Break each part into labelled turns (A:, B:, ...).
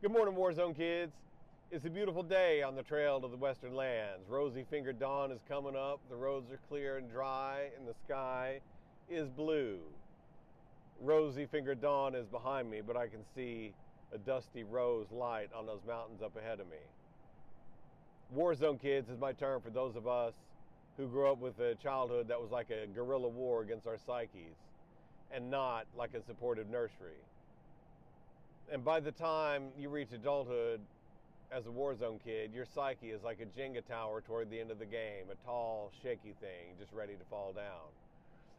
A: Good morning, Warzone kids. It's a beautiful day on the trail to the western lands. Rosy-fingered dawn is coming up. The roads are clear and dry, and the sky is blue. Rosy-fingered dawn is behind me, but I can see a dusty rose light on those mountains up ahead of me. Warzone kids is my term for those of us who grew up with a childhood that was like a guerrilla war against our psyches, and not like a supportive nursery. And by the time you reach adulthood as a Warzone kid, your psyche is like a Jenga tower toward the end of the game, a tall, shaky thing just ready to fall down.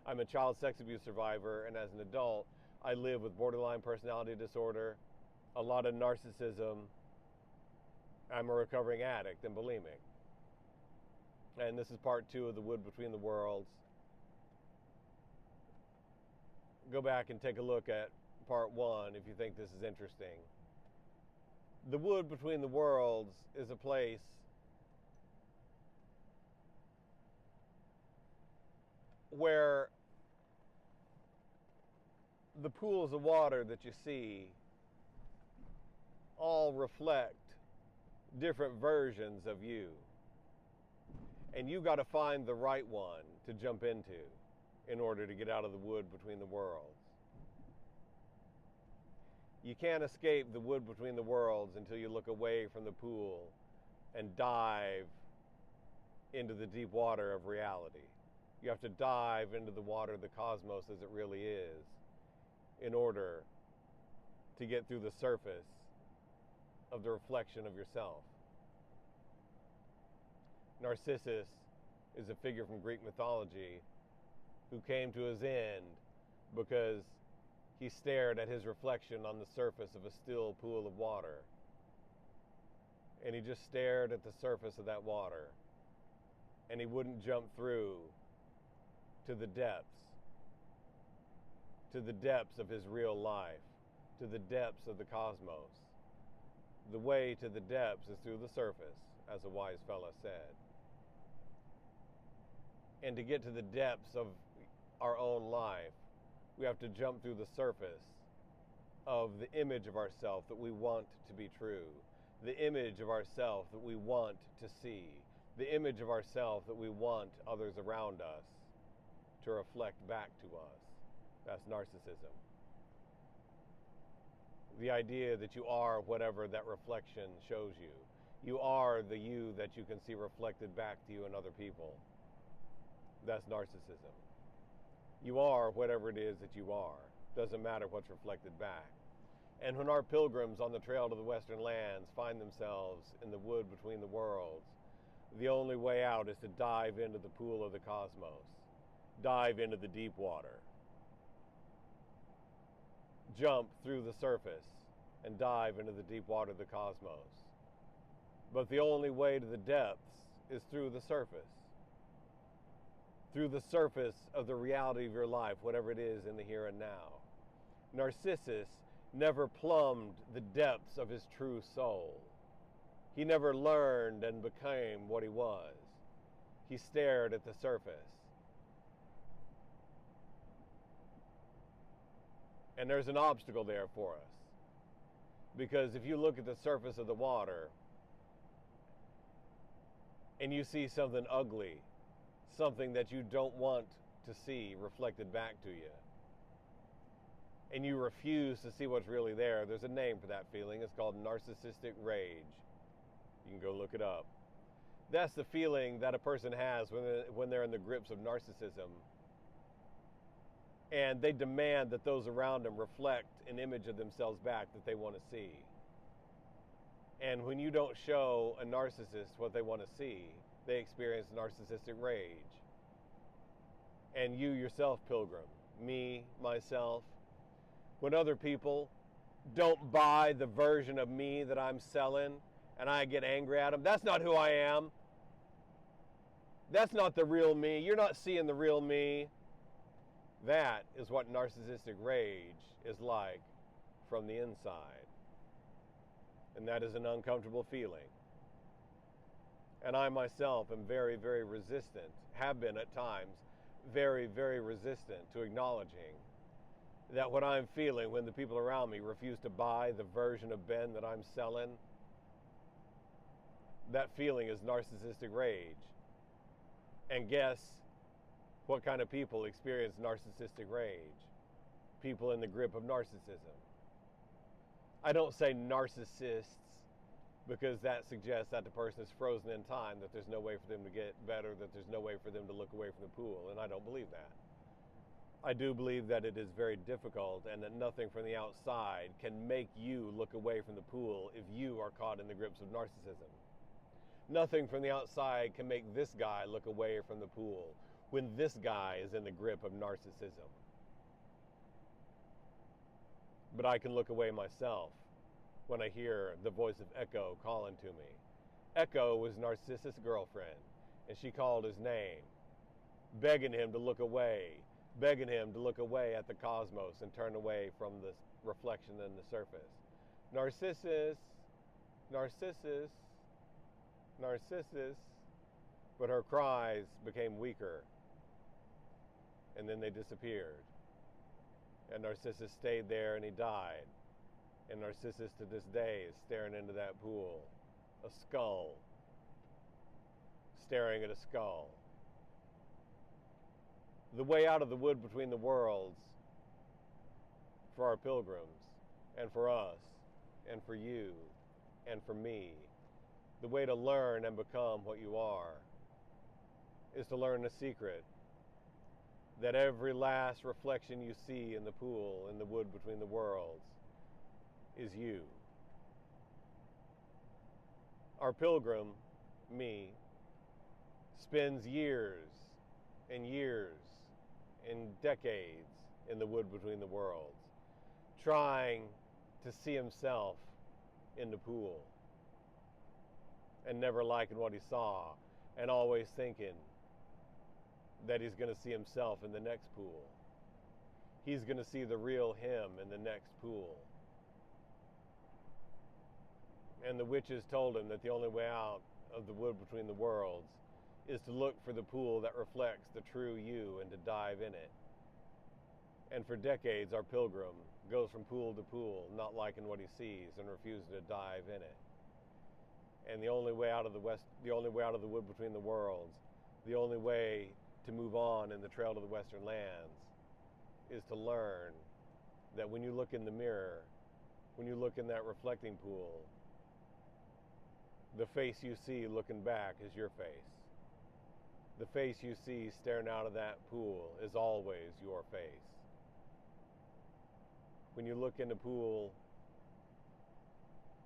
A: I'm a child sex abuse survivor, and as an adult, I live with borderline personality disorder, a lot of narcissism. I'm a recovering addict and bulimic. And this is part 2 of The Wood Between the Worlds. Go back and take a look at part 1 if you think this is interesting. The Wood Between the Worlds is a place where the pools of water that you see all reflect different versions of you. And you got to find the right one to jump into in order to get out of the wood between the worlds. You can't escape the wood between the worlds until you look away from the pool and dive into the deep water of reality. You have to dive into the water of the cosmos as it really is in order to get through the surface of the reflection of yourself. Narcissist is a figure from Greek mythology who came to his end because he stared at his reflection on the surface of a still pool of water. And he just stared at the surface of that water. And he wouldn't jump through to the depths of his real life, to the depths of the cosmos. The way to the depths is through the surface, as a wise fella said. And to get to the depths of our own life, we have to jump through the surface of the image of ourselves that we want to be true, the image of ourselves that we want to see, the image of ourselves that we want others around us to reflect back to us. That's narcissism. The idea that you are whatever that reflection shows you. You are the you that you can see reflected back to you in other people. That's narcissism. You are whatever it is that you are. Doesn't matter what's reflected back. And when our pilgrims on the trail to the western lands find themselves in the wood between the worlds, the only way out is to dive into the pool of the cosmos. Dive into the deep water. Jump through the surface and dive into the deep water of the cosmos. But the only way to the depths is through the surface. Through the surface of the reality of your life, whatever it is in the here and now. Narcissus never plumbed the depths of his true soul. He never learned and became what he was. He stared at the surface. And there's an obstacle there for us. Because if you look at the surface of the water and you see something ugly, something that you don't want to see reflected back to you, and you refuse to see what's really there, there's a name for that feeling. It's called narcissistic rage. You can go look it up. That's the feeling that a person has when they're in the grips of narcissism, and they demand that those around them reflect an image of themselves back that they want to see. And when you don't show a narcissist what they want to see, they experience narcissistic rage. And you yourself, pilgrim, me, myself, when other people don't buy the version of me that I'm selling and I get angry at them, that's not who I am. That's not the real me. You're not seeing the real me. That is what narcissistic rage is like from the inside. And that is an uncomfortable feeling. And I myself am very, very resistant, have been at times, very, very resistant to acknowledging that what I'm feeling when the people around me refuse to buy the version of Ben that I'm selling, that feeling is narcissistic rage. And guess what kind of people experience narcissistic rage? People in the grip of narcissism. I don't say narcissists because that suggests that the person is frozen in time, that there's no way for them to get better, that there's no way for them to look away from the pool, and I don't believe that. I do believe that it is very difficult and that nothing from the outside can make you look away from the pool if you are caught in the grips of narcissism. Nothing from the outside can make this guy look away from the pool when this guy is in the grip of narcissism. But I can look away myself when I hear the voice of Echo calling to me. Echo was Narcissist's girlfriend, and she called his name, begging him to look away, begging him to look away at the cosmos and turn away from the reflection in the surface. Narcissus, Narcissus, Narcissus. But her cries became weaker, and then they disappeared. And Narcissus stayed there and he died. And Narcissus to this day is staring into that pool, a skull, staring at a skull. The way out of the wood between the worlds for our pilgrims and for us and for you and for me, the way to learn and become what you are is to learn the secret that every last reflection you see in the pool, in the wood between the worlds, is you. Our pilgrim, me, spends years and years and decades in the wood between the worlds, trying to see himself in the pool, and never liking what he saw, and always thinking that he's going to see himself in the next pool. He's going to see the real him in the next pool. And the witches told him that the only way out of the wood between the worlds is to look for the pool that reflects the true you and to dive in it. And for decades, our pilgrim goes from pool to pool, not liking what he sees and refusing to dive in it. And the only way out of the wood between the worlds, the only way to move on in the trail to the western lands is to learn that when you look in the mirror, when you look in that reflecting pool, the face you see looking back is your face. The face you see staring out of that pool is always your face. When you look in the pool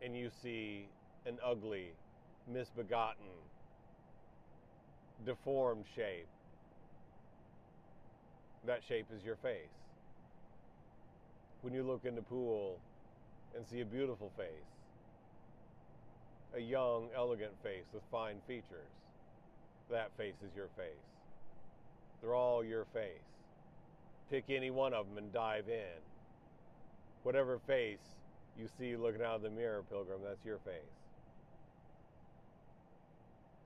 A: and you see an ugly, misbegotten, deformed shape, that shape is your face. When you look in the pool and see a beautiful face, a young, elegant face with fine features, that face is your face. They're all your face. Pick any one of them and dive in. Whatever face you see looking out of the mirror, pilgrim, that's your face.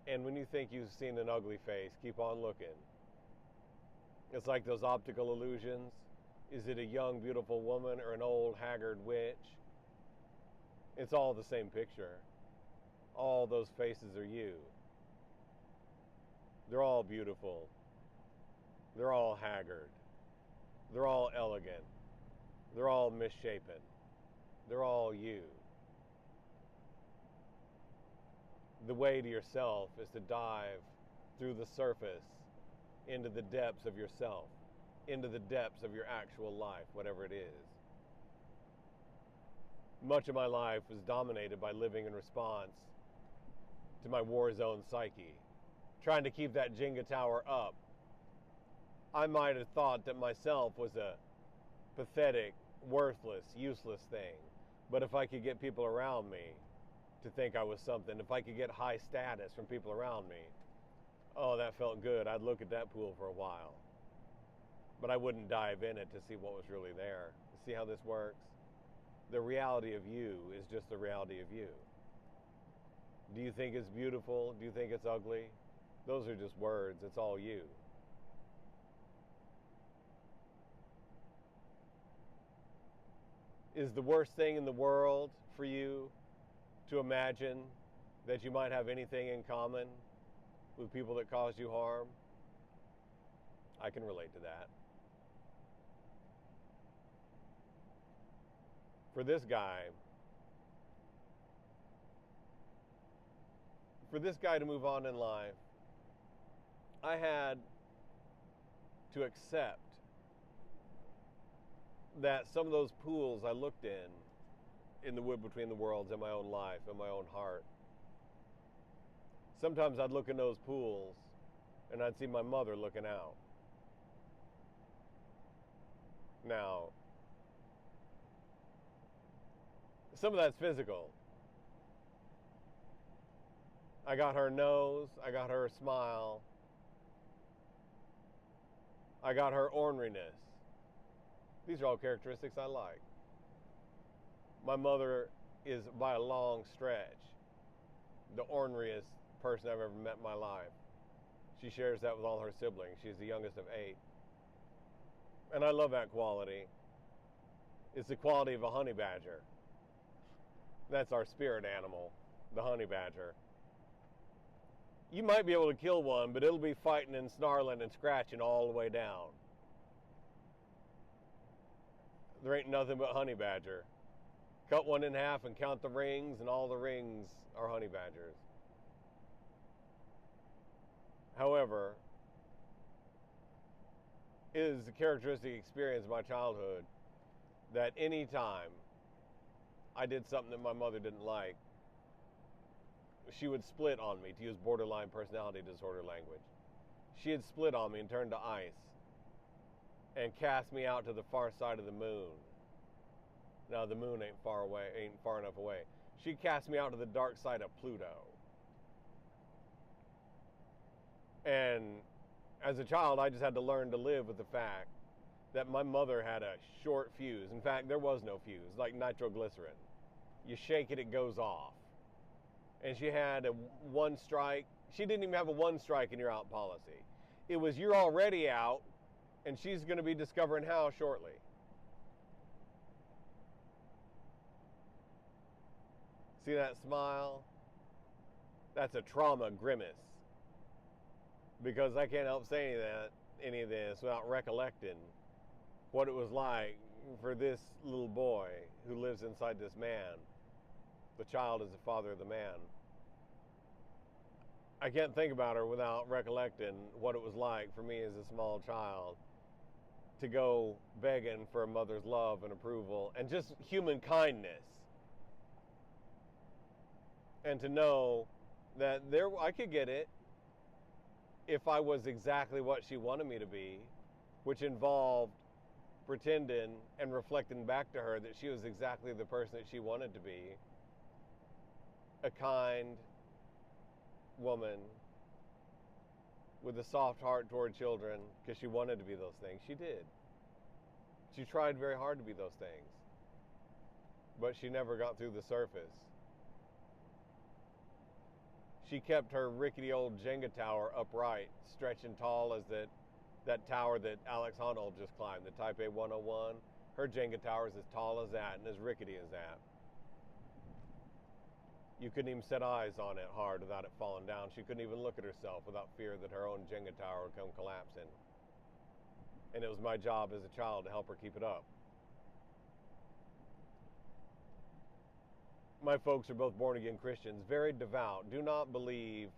A: And when you think you've seen an ugly face, keep on looking. It's like those optical illusions. Is it a young, beautiful woman or an old, haggard witch? It's all the same picture. All those faces are you. They're all beautiful. They're all haggard. They're all elegant. They're all misshapen. They're all you. The way to yourself is to dive through the surface into the depths of yourself, into the depths of your actual life, whatever it is. Much of my life was dominated by living in response to my war zone psyche, trying to keep that Jenga tower up. I might have thought that myself was a pathetic, worthless, useless thing, but if I could get people around me to think I was something, if I could get high status from people around me, oh, that felt good. I'd look at that pool for a while, but I wouldn't dive in it to see what was really there. See how this works? The reality of you is just the reality of you. Do you think it's beautiful? Do you think it's ugly? Those are just words. It's all you. is the worst thing in the world for you to imagine that you might have anything in common with people that cause you harm? I can relate to that. For this guy to move on in life, I had to accept that some of those pools I looked in the wood between the worlds, in my own life, in my own heart, sometimes I'd look in those pools and I'd see my mother looking out. Now, some of that's physical. I got her nose, I got her smile, I got her orneriness. These are all characteristics I like. My mother is, by a long stretch, the orneriest person I've ever met in my life. She shares that with all her siblings. She's the youngest of 8. And I love that quality. It's the quality of a honey badger. That's our spirit animal, the honey badger. You might be able to kill one, but it'll be fighting and snarling and scratching all the way down. There ain't nothing but honey badger. Cut one in half and count the rings, and all the rings are honey badgers. However, it is a characteristic experience of my childhood that any time I did something that my mother didn't like, she would split on me, to use borderline personality disorder language. She had split on me and turned to ice and cast me out to the far side of the moon. Now the moon ain't far enough away. She cast me out to the dark side of Pluto. And as a child, I just had to learn to live with the fact that my mother had a short fuse. In fact, there was no fuse, like nitroglycerin. You shake it, it goes off. And she had a one strike. She didn't even have a one strike and you're out policy. It was, you're already out, and she's going to be discovering how shortly. See that smile? That's a trauma grimace. Because I can't help saying any of this without recollecting what it was like for this little boy who lives inside this man. The child is the father of the man. I can't think about her without recollecting what it was like for me as a small child to go begging for a mother's love and approval and just human kindness. And to know that I could get it if I was exactly what she wanted me to be, which involved pretending and reflecting back to her that she was exactly the person that she wanted to be. A kind woman with a soft heart toward children because she wanted to be those things. She did. She tried very hard to be those things. But she never got through the surface. She kept her rickety old Jenga tower upright, stretching tall as that tower that Alex Honnold just climbed, the Taipei 101. Her Jenga tower is as tall as that and as rickety as that. You couldn't even set eyes on it hard without it falling down. She couldn't even look at herself without fear that her own Jenga tower would come collapsing. And it was my job as a child to help her keep it up. My folks are both born-again Christians, very devout. Do not believe,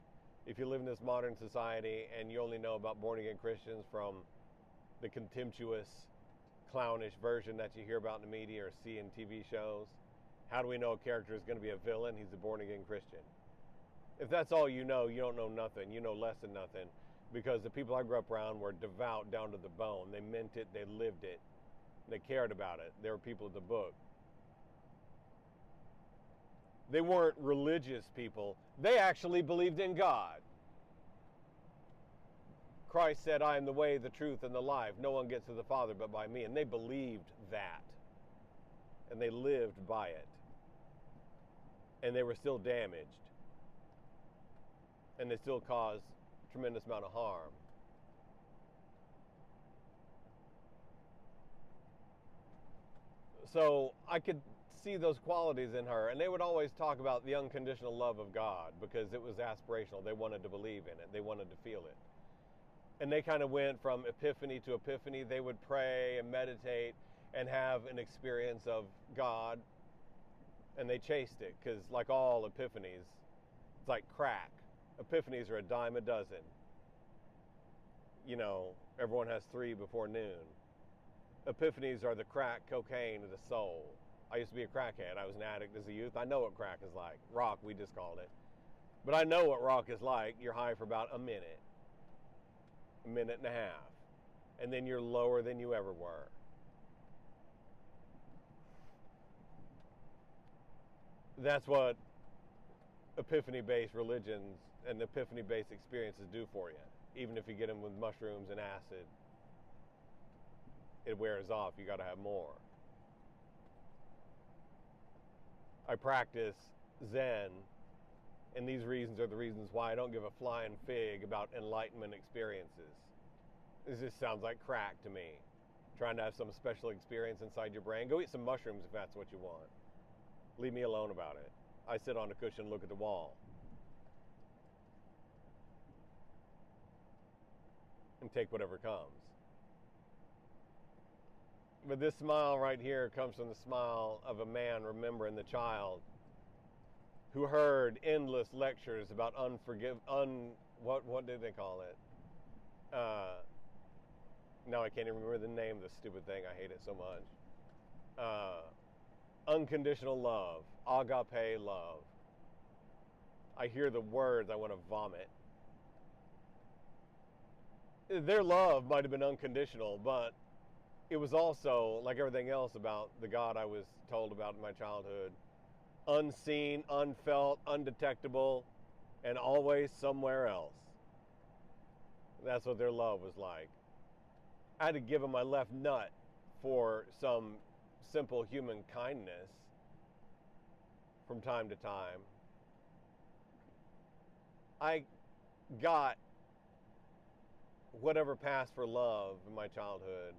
A: if you live in this modern society and you only know about born-again Christians from the contemptuous, clownish version that you hear about in the media or see in TV shows. How do we know a character is going to be a villain? He's a born-again Christian. If that's all you know, you don't know nothing. You know less than nothing. Because the people I grew up around were devout down to the bone. They meant it. They lived it. They cared about it. They were people of the book. They weren't religious people. They actually believed in God. Christ said, I am the way, the truth, and the life. No one gets to the Father but by me. And they believed that. And they lived by it. And they were still damaged. And they still caused a tremendous amount of harm. So I could see those qualities in her, and they would always talk about the unconditional love of God because it was aspirational. They wanted to believe in it. They wanted to feel it. And they kind of went from epiphany to epiphany. They would pray and meditate and have an experience of God, and they chased it because, like all epiphanies, it's like crack. Epiphanies are a dime a dozen. You know, everyone has 3 before noon. Epiphanies are the crack cocaine of the soul. I used to be a crackhead. I was an addict as a youth. I know what crack is like. Rock, we just called it. But I know what rock is like. You're high for about a minute and a half. And then you're lower than you ever were. That's what epiphany-based religions and epiphany-based experiences do for you. Even if you get them with mushrooms and acid, it wears off. You got to have more. I practice Zen, and these reasons are the reasons why I don't give a flying fig about enlightenment experiences. This just sounds like crack to me. Trying to have some special experience inside your brain. Go eat some mushrooms if that's what you want. Leave me alone about it. I sit on a cushion and look at the wall. And take whatever comes. But this smile right here comes from the smile of a man remembering the child who heard endless lectures about what did they call it? Now I can't even remember the name of the stupid thing. I hate it so much. Unconditional love, agape love. I hear the words, I want to vomit. Their love might have been unconditional, but it was also, like everything else about the God I was told about in my childhood, unseen, unfelt, undetectable, and always somewhere else. That's what their love was like. I had to give them my left nut for some simple human kindness from time to time. I got whatever passed for love in my childhood,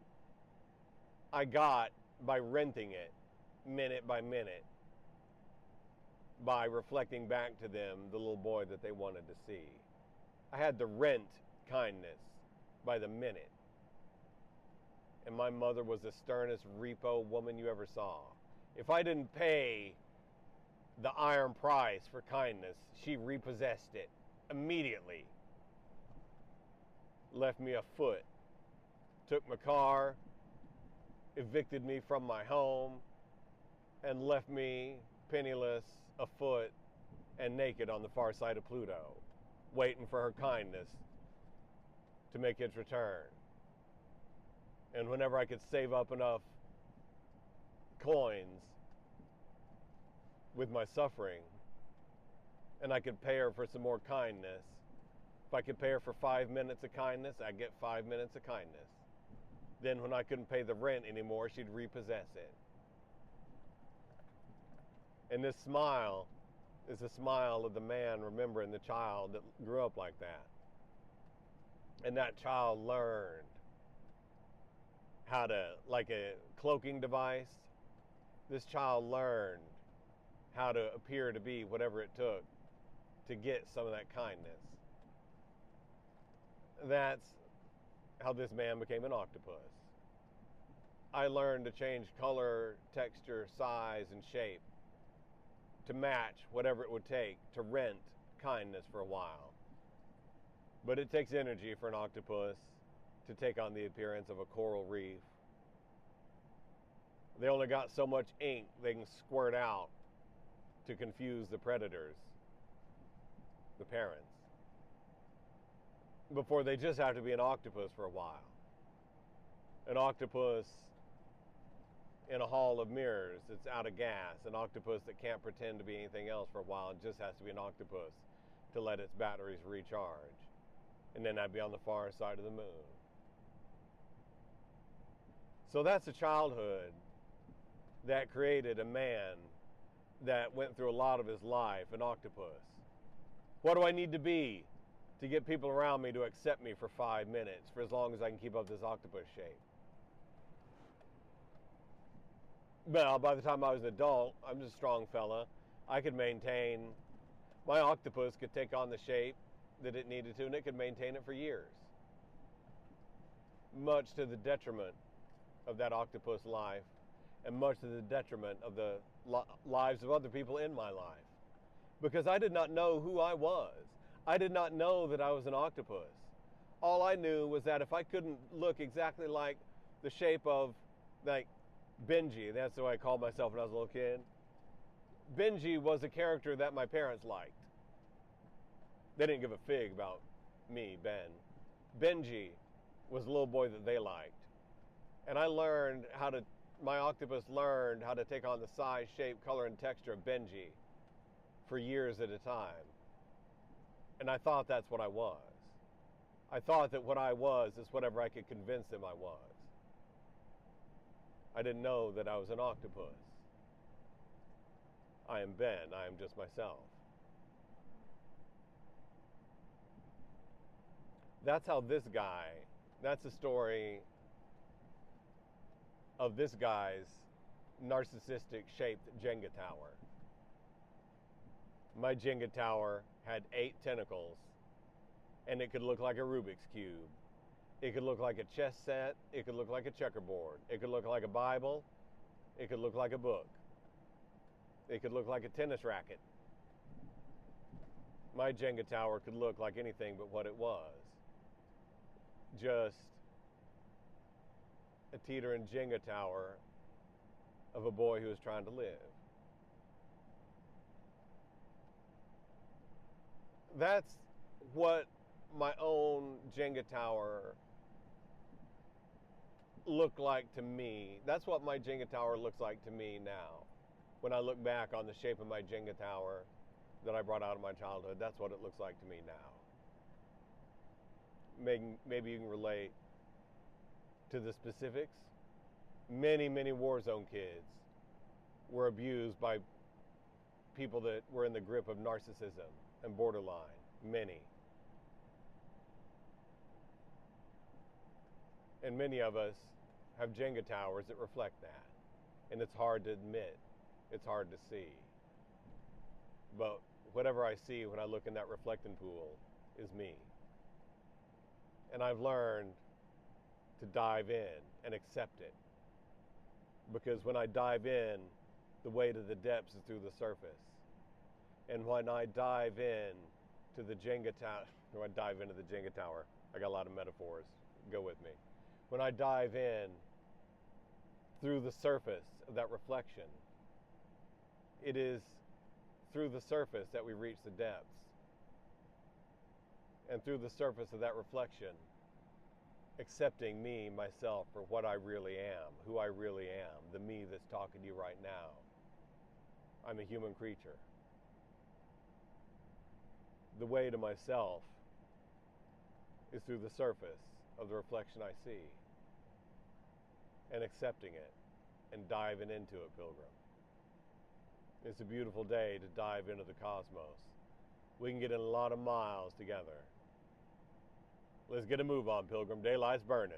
A: I got by renting it minute by minute, by reflecting back to them the little boy that they wanted to see. I had to rent kindness by the minute. And my mother was the sternest repo woman you ever saw. If I didn't pay the iron price for kindness, she repossessed it immediately. Left me afoot. Took my car, evicted me from my home, and left me penniless, afoot, and naked on the far side of Pluto, waiting for her kindness to make its return. And whenever I could save up enough coins with my suffering, and I could pay her for some more kindness, if I could pay her for 5 minutes of kindness, I'd get 5 minutes of kindness. Then when I couldn't pay the rent anymore, she'd repossess it. And this smile is the smile of the man remembering the child that grew up like that. And that child learned how to, like a cloaking device, this child learned how to appear to be whatever it took to get some of that kindness. That's how this man became an octopus. I learned to change color, texture, size, and shape to match whatever it would take to rent kindness for a while. But it takes energy for an octopus to take on the appearance of a coral reef. They only got so much ink they can squirt out to confuse the predators, the parents, before they just have to be an octopus for a while. An octopus in a hall of mirrors that's out of gas, an octopus that can't pretend to be anything else for a while and just has to be an octopus to let its batteries recharge. And then I'd be on the far side of the moon. So that's a childhood that created a man that went through a lot of his life, an octopus. What do I need to be to get people around me to accept me for 5 minutes, for as long as I can keep up this octopus shape? Well, by the time I was an adult, I'm just a strong fella. I could maintain, my octopus could take on the shape that it needed to, and it could maintain it for years. Much to the detriment of that octopus life, and much to the detriment of the lives of other people in my life. Because I did not know who I was. I did not know that I was an octopus. All I knew was that if I couldn't look exactly like the shape of, like, Benji, that's the way I called myself when I was a little kid. Benji was a character that my parents liked. They didn't give a fig about me, Ben. Benji was a little boy that they liked. And my octopus learned how to take on the size, shape, color, and texture of Benji for years at a time. And I thought that's what I was. I thought that what I was is whatever I could convince them I was. I didn't know that I was an octopus. I am Ben. I am just myself. That's how that's the story of this guy's narcissistic shaped Jenga tower. My Jenga tower had 8 tentacles, and it could look like a Rubik's Cube. It could look like a chess set. It could look like a checkerboard. It could look like a Bible. It could look like a book. It could look like a tennis racket. My Jenga tower could look like anything but what it was. Just a teetering Jenga tower of a boy who was trying to live. That's what my own Jenga tower looked like to me. That's what my Jenga tower looks like to me now. When I look back on the shape of my Jenga tower that I brought out of my childhood, that's what it looks like to me now. Maybe you can relate to the specifics. Many, many war zone kids were abused by people that were in the grip of narcissism and borderline. Many. And many of us have Jenga towers that reflect that. And it's hard to admit. It's hard to see. But whatever I see when I look in that reflecting pool is me. And I've learned to dive in and accept it. Because when I dive in, the way to the depths is through the surface. And when I dive in to the Jenga tower, when I dive into the Jenga tower, I got a lot of metaphors. Go with me. When I dive in through the surface of that reflection, it is through the surface that we reach the depths. And through the surface of that reflection, accepting me, myself, for what I really am, who I really am, the me that's talking to you right now. I'm a human creature. The way to myself is through the surface of the reflection I see, and accepting it and diving into it, Pilgrim. It's a beautiful day to dive into the cosmos. We can get in a lot of miles together. Let's get a move on, Pilgrim. Daylight's burning.